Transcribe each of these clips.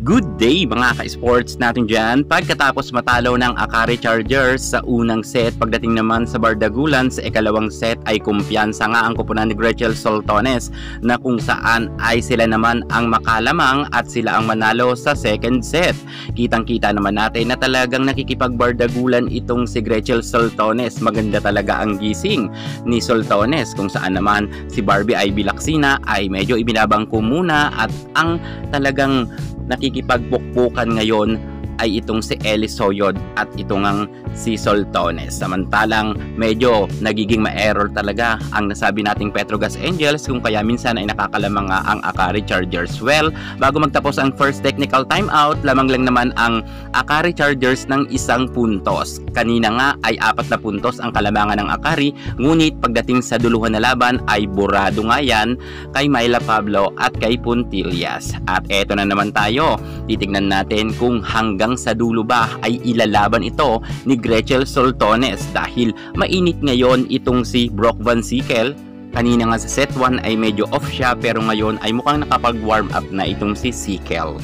Good day mga ka-sports natin dyan. Pagkatapos matalo ng Akari Chargers sa unang set, pagdating naman sa Bardagulan sa ikalawang set ay kumpiyansa nga ang koponan ni Gretchen Soltones na kung saan ay sila naman ang makalamang at sila ang manalo sa second set. Kitang-kita naman natin na talagang nakikipag-Bardagulan itong si Gretchen Soltones. Maganda talaga ang gising ni Soltones kung saan naman si Barbie Ivy Lacsina ay medyo ibinabangko muna at ang talagang nakikipagpukpukan ngayon ay itong si Eli Soyod at ito ngang si Soltones. Samantalang medyo nagiging ma-error talaga ang nasabi nating Petrogas Angels kung kaya minsan ay nakakalamang nga ang Akari Chargers. Well, bago magtapos ang first technical timeout, lamang lang naman ang Akari Chargers ng 1 puntos. Kanina nga ay 4 na puntos ang kalamangan ng Akari, ngunit pagdating sa duluhan na laban ay burado nga yan kay Myla Pablo at kay Puntillas. At eto na naman tayo, titignan natin kung hanggang sa dulo ba ay ilalaban ito ni Gretchen Soltones dahil mainit ngayon itong si Brock Van Sickle. Kanina nga sa set 1 ay medyo off siya pero ngayon ay mukhang nakapag-warm up na itong si Sickle.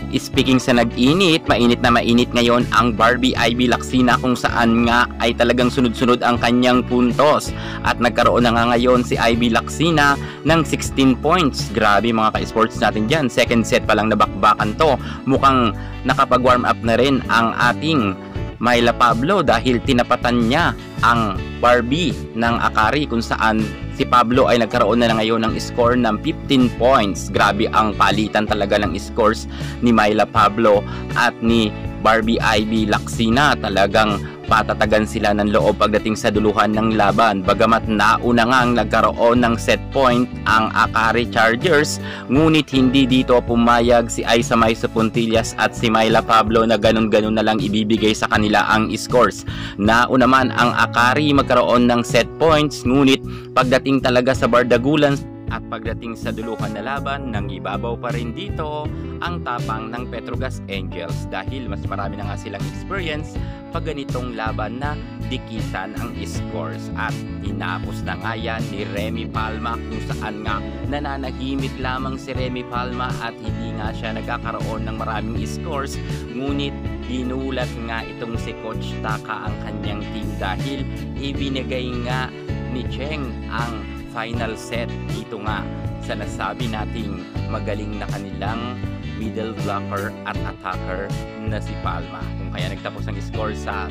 Speaking sa nag-init, mainit na mainit ngayon ang Barbie Ivy Lacsina kung saan nga ay talagang sunod-sunod ang kanyang puntos at nagkaroon na nga ngayon si Ivy Lacsina ng 16 points. Grabe mga ka-sports natin dyan, second set pa lang nabakbakan to. Mukhang nakapag-warm up na rin ang ating Myla Pablo dahil tinapatan niya ang Barbie ng Akari kung saan si Pablo ay nagkaroon na ngayon ng score ng 15 points. Grabe ang palitan talaga ng scores ni Myla Pablo at ni Barbie Ivy Lacsina. Talagang patatagan sila ng loob pagdating sa duluhan ng laban. Bagamat nauna nga ang nagkaroon ng set point ang Akari Chargers, ngunit hindi dito pumayag si Aiza Maiso Puntillas at si Myla Pablo na ganun-ganun na lang ibibigay sa kanila ang scores. Nauna man ang Akari magkaroon ng set points, ngunit pagdating talaga sa Bardagulan at pagdating sa duluhan na laban, nangibabaw pa rin dito ang tapang ng Petrogas Angels dahil mas marami na nga silang experience pag ganitong laban na dikitan ang scores. At tinapos na nga yan ni Remy Palma kung saan nga nananahimik lamang si Remy Palma at hindi nga siya nagkakaroon ng maraming scores, ngunit ginulat nga itong si Coach Taka ang kanyang team dahil ibinigay nga ni Cheng ang final set dito nga sa nasabi nating magaling na kanilang middle blocker at attacker na si Palma. Kung kaya nagtapos ang score sa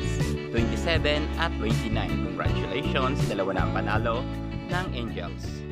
27 at 29. Congratulations, dalawa na ang panalo ng Angels.